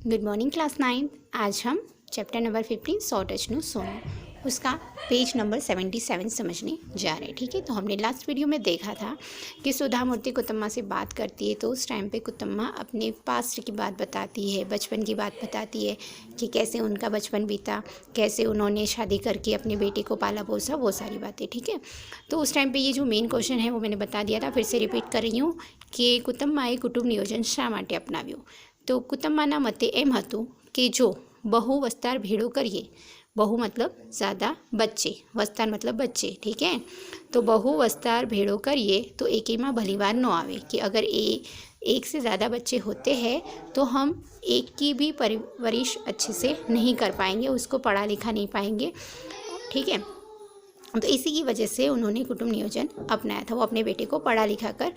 Good morning class 9। आज हम chapter number 15 सौ टचनु सोनू उसका पेज नंबर 77 समझने जा रहे हैं। ठीक है, तो हमने लास्ट वीडियो में देखा था कि सुधा मूर्ति कुतम्मा से बात करती है, तो उस टाइम पे कुतम्मा अपने पास्ट की बात बताती है, बचपन की बात बताती है कि कैसे उनका बचपन बीता, कैसे उन्होंने शादी करके अपने बेटे को पाला पोसा, वो सारी बातें। ठीक है, तो उस टाइम पे ये जो मेन क्वेश्चन है वो मैंने बता दिया था, फिर से रिपीट कर रही हूँ कि कुटुंबाए कुटुंब नियोजन शा माटे अपनाव्યું। तो कुटुंबाना मते एम हतुं कि जो बहु वस्तार भेड़ो करिए, बहु मतलब ज़्यादा बच्चे, वस्तार मतलब बच्चे। ठीक है, तो बहु वस्तार भेड़ो करिए तो एक में भलीवार न आवे कि अगर एक से ज़्यादा बच्चे होते हैं तो हम एक की भी परवरिश अच्छे से नहीं कर पाएंगे, उसको पढ़ा लिखा नहीं पाएंगे। ठीक है, तो इसी की वजह से उन्होंने कुटुंब नियोजन अपनाया था। वो अपने बेटे को पढ़ा लिखा कर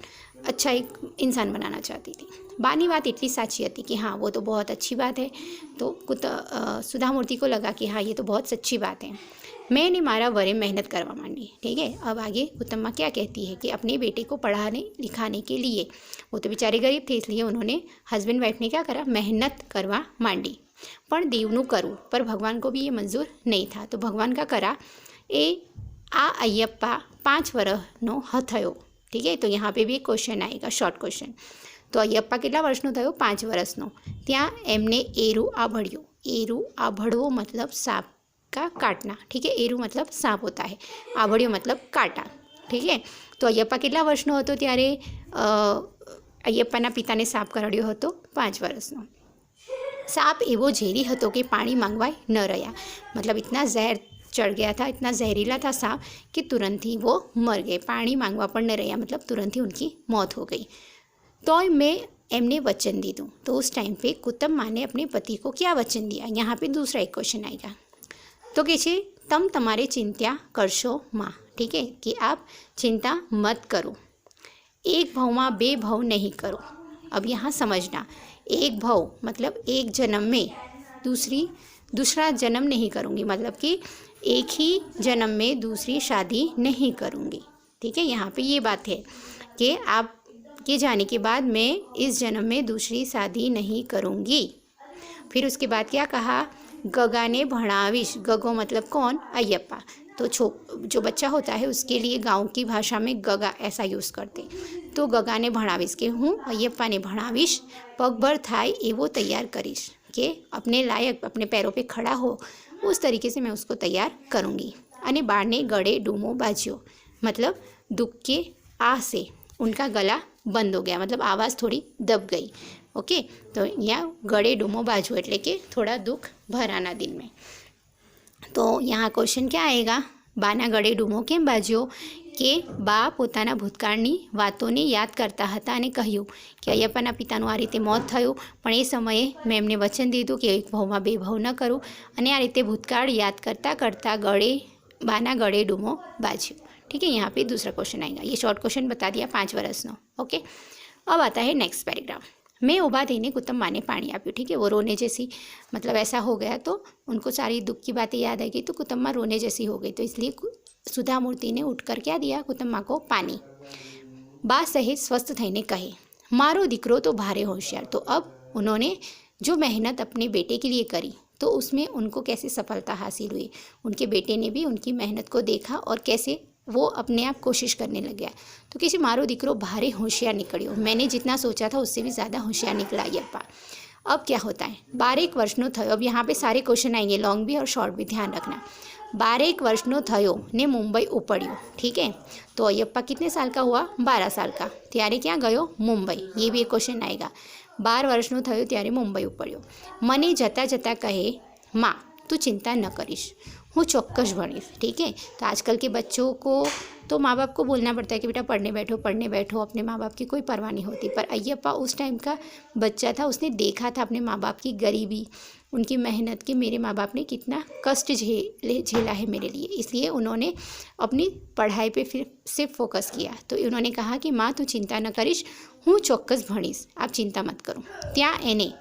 अच्छा एक इंसान बनाना चाहती थी। बानी बात इतनी साची थी कि हाँ वो तो बहुत अच्छी बात है। तो सुधा मूर्ति को लगा कि हाँ ये तो बहुत सच्ची बात है। मैंने मारा वरे मेहनत करवा मांडी। ठीक है, अब आगे कुतम्मा क्या कहती है कि अपने बेटे को पढ़ाने लिखाने के लिए, वो तो बेचारे गरीब थे इसलिए उन्होंने हस्बैंड वाइफ ने क्या करा, मेहनत करवा मांडी। पण देवनु करूँ, पर भगवान को भी ये मंजूर नहीं था। तो भगवान का करा ए आ अय्यप्पा 5 वर्षनो थयो। ठीक है, तो यहाँ पे भी एक क्वेश्चन आएगा, शॉर्ट क्वेश्चन। तो अय्यप्पा કેટલા વર્ષનો થયો? 5 વર્ષનો। ત્યાં એમને એરું આભળ્યું। એરું આભળવો मतलब सांप का काटना। ठीक है, एरू मतलब सांप होता है, आभड़ियो मतलब काटा। ठीक है, तो अय्यप्पा કેટલા વર્ષનો હતો ત્યારે અય્યપ્પાના પિતાને સાપ કરડ્યો હતો? 5 વર્ષનો। सांप एवो झेरी हतो कि पानी मांगवाय न रह्या। मतलब इतना जहर चढ़ गया था, इतना जहरीला था सांप कि तुरंत ही वो मर गए, पानी मांगवा पर न रहा, मतलब तुरंत ही उनकी मौत हो गई। तो मैं एमने वचन दी दूँ। तो उस टाइम पे कुटुंबा ने अपने पति को क्या वचन दिया? यहाँ पे दूसरा एक क्वेश्चन आएगा। तो कहते तम तमारे चिंता करशो माँ। ठीक है, कि आप चिंता मत करो, एक भाव में 2 भाव नहीं करो। अब यहाँ समझना, एक भाव मतलब एक जन्म में दूसरा जन्म नहीं करूँगी, मतलब कि एक ही जन्म में दूसरी शादी नहीं करूँगी। ठीक है, यहाँ पे ये बात है कि आप के जाने के बाद मैं इस जन्म में दूसरी शादी नहीं करूँगी। फिर उसके बाद क्या कहा? गगा ने भणाविश। गगो मतलब कौन? अय्यप्पा। तो जो बच्चा होता है उसके लिए गांव की भाषा में गगा ऐसा यूज़ करते। तो गगा ने भणाविश के हूँ अय्यप्पा ने भणाविश, पगभर थाय एवो तैयार करीश, कि अपने लायक अपने पैरों पे खड़ा हो उस तरीके से मैं उसको तैयार करूँगी। अने बारने गड़े डूमो बाज्यो, मतलब दुख के आह से उनका गला बंद हो गया, मतलब आवाज़ थोड़ी दब गई। ओके, तो यहाँ गड़े डूमो बाजू એટલે કે थोड़ा दुख भराना दिल में। तो यहाँ क्वेश्चन क्या आएगा? बाना गड़े डूमो केम बाज्यो? કે બા પોતાના ભૂતકાળની વાતોને યાદ કરતા હતા અને કહ્યું કે અય્યપ્પાના પિતાનું આ રીતે મોત થયું, પણ એ સમયે મેં એમને વચન દીધું કે એક ભાવમાં 2 ભાવ ન કરું, અને આ રીતે ભૂતકાળ याद करता करता बाना गड़े डूमो बाज्यो। ठीक है, यहाँ पे दूसरा क्वेश्चन आएगा। ये शॉर्ट क्वेश्चन बता दिया 5 वर्षનો। ओके, अब आता है नेक्स्ट पैराग्राफ। मैं ऊभा थईने कुटुंबा ने पानी आप्યું। ठीक है, वो रोने जैसी, मतलब ऐसा हो गया तो उनको सारी दुख की बातें याद आ गई, तो कुटुंबा रोने जैसी हो गई। तो इसलिए सुधा मूर्ति ने उठकर क्या दिया? कुटुंबा को पानी। बा सहित स्वस्थ थईने कहे, मारो दीकरो तो भारे होशियार। तो अब उन्होंने जो मेहनत अपने बेटे के लिए करी तो उसमें उनको कैसे सफलता हासिल हुई। उनके बेटे ने भी उनकी मेहनत को देखा और कैसे वो अपने आप कोशिश करने लग गया। तो किसी मारो दीकरो भारे होशियार निकलियो, मैंने जितना सोचा था उससे भी ज़्यादा होशियार निकला अय्यप्पा। अब क्या होता है? 12 वर्षनो थयो। अब यहाँ पे सारे क्वेश्चन आएंगे, लॉन्ग भी और शॉर्ट भी, ध्यान रखना। 12 वर्षनो थयो ने मुंबई उपड़्यो। ठीक है, तो अय्यप्पा कितने साल का हुआ? 12 साल का। त्यारे क्या गयो? मुंबई। ये भी एक क्वेश्चन आएगा। 12 वर्षनो थयो त्यारे मुंबई उपड़्यो। मने जता जता कहे, माँ तू चिंता न करीश, हूँ चौक्कस भणीश। ठीक है, तो आजकल के बच्चों को तो माँ बाप को बोलना पड़ता है कि बेटा पढ़ने बैठो, अपने माँ बाप की कोई परवाह नहीं होती। पर अय्यप्पा उस टाइम का बच्चा था, उसने देखा था अपने माँ बाप की गरीबी, उनकी मेहनत, कि मेरे माँ बाप ने कितना कष्ट झेला है मेरे लिए, इसलिए उन्होंने अपनी पढ़ाई पे फिर सिर्फ फोकस किया। तो उन्होंने कहा कि माँ तू चिंता न करीश, हूँ चौक्कस भणीश, आप चिंता मत करो। त्या एने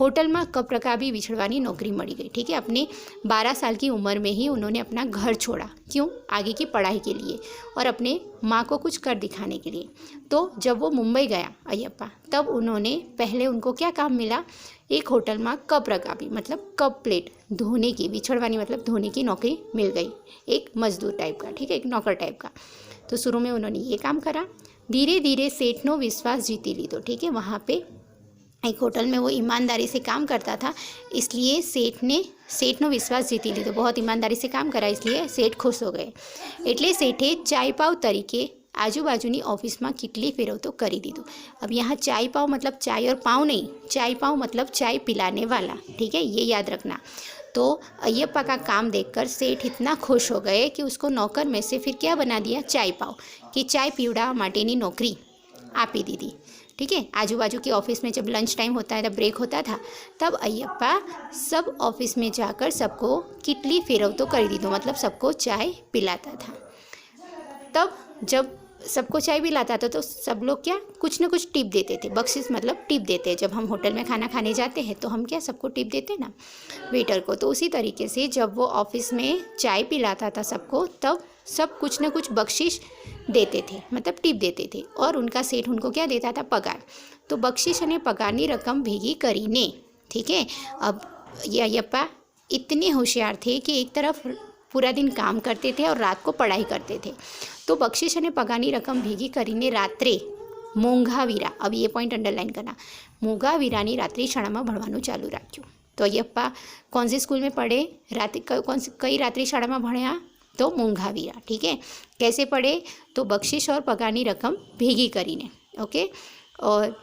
होटल में कपरकाबी विछड़वानी नौकरी मળી गई। ठीक है, अपने 12 साल की उम्र में ही उन्होंने अपना घर छोड़ा। क्यों? आगे की पढ़ाई के लिए और अपने माँ को कुछ कर दिखाने के लिए। तो जब वो मुंबई गया अय्यप्पा, तब उन्होंने पहले उनको क्या काम मिला एक હોટલમાં કપ રકાબી मतलब कप प्लेट धोने की, बिछड़वानी मतलब धोने की नौकरी मिल गई, एक मजदूर टाइप का, ठीक है, एक नौकर टाइप का। तो शुरू में उन्होंने ये काम करा, धीरे धीरे सेठનો विश्वास जीती લીધો, ठीक है। वहाँ पे एक होटल में वो ईमानदारी से काम करता था, इसलिए सेठનો विश्वास जीती લીધો, बहुत ईमानदारी से काम करा इसलिए सेठ खुश हो गए। એટલે સેઠે ચાય પાવ તરીકે आजूबाजूनी ऑफिस में किटली फेरवतो करी दीधो। अब यहाँ चाय पाव मतलब चाय और पाव नहीं, चाय पाव मतलब चाय पिलाने वाला, ठीक है, ये याद रखना। तो अय्यप्पा का काम देखकर सेठ इतना खुश हो गए कि उसको नौकर में से फिर क्या बना दिया, चाय पाव, कि चाय पीवड़ा माटेनी नौकरी आपी दी थी, ठीक है। आजू बाजू की ऑफिस में जब लंच टाइम होता है, जब ब्रेक होता था, तब अय्यप्पा सब ऑफिस में जाकर सबको किटली फेरवतो करी दीधो, मतलब सबको चाय पिलाता था। तब जब सबको चाय पिलाता था तो सब लोग क्या कुछ ना कुछ टिप देते थे, बख्शिश मतलब टिप देते हैं। जब हम होटल में खाना खाने जाते हैं तो हम क्या सबको टिप देते हैं ना, वेटर को। तो उसी तरीके से जब वो ऑफिस में चाय पिलाता था सबको, तब सब कुछ ना कुछ बख्शिश देते थे, मतलब टिप देते थे, और उनका सेठ उनको क्या देता था, पगार। तो बख्शिश અને પગારની રકમ ભેગી કરીને, ठीक है। अब ये अय्यप्पा इतने होशियार थे कि एक तरफ पूरा दिन काम करते थे और रात को पढ़ाई करते थे। तो बख्शिश અને પગારની રકમ ભેગી કરીને રાત્રે મોંઘાવીરા, अब ये पॉइंट अंडरलाइन करना, મોંઘાવીરાની રાત્રિ શાળામાં ભણવાનું ચાલુ રાખ્યું। तो अय्यप्पा कौन से स्कूल में पढ़े, कई रात्रि शाला में भण्या, तो मोंघावीरा, ठीक है। कैसे पढ़े, तो बख्शिश और पगारनी रकम भेगी करीने, ओके। और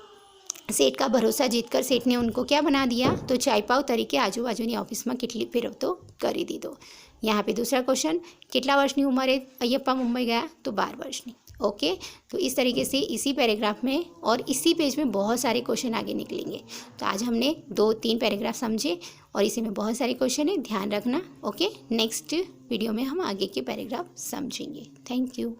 सेठ का भरोसा जीतकर सेठ ने उनको क्या बना दिया, तो चाय पाव तरीके आजू बाजूनी ऑफिस में किटली फेरवतो करी दीधो। यहाँ पे दूसरा क्वेश्चन, कितला वर्षनी उम्रे अय्यप्पा मुंबई गया, तो 12 वर्षनी, ओके। तो इस तरीके से इसी पैराग्राफ में और इसी पेज में बहुत सारे क्वेश्चन आगे निकलेंगे। तो आज हमने 2-3 पैराग्राफ समझे और इसी में बहुत सारे क्वेश्चन है, ध्यान रखना, ओके। नेक्स्ट वीडियो में हम आगे के पैराग्राफ समझेंगे। Thank you.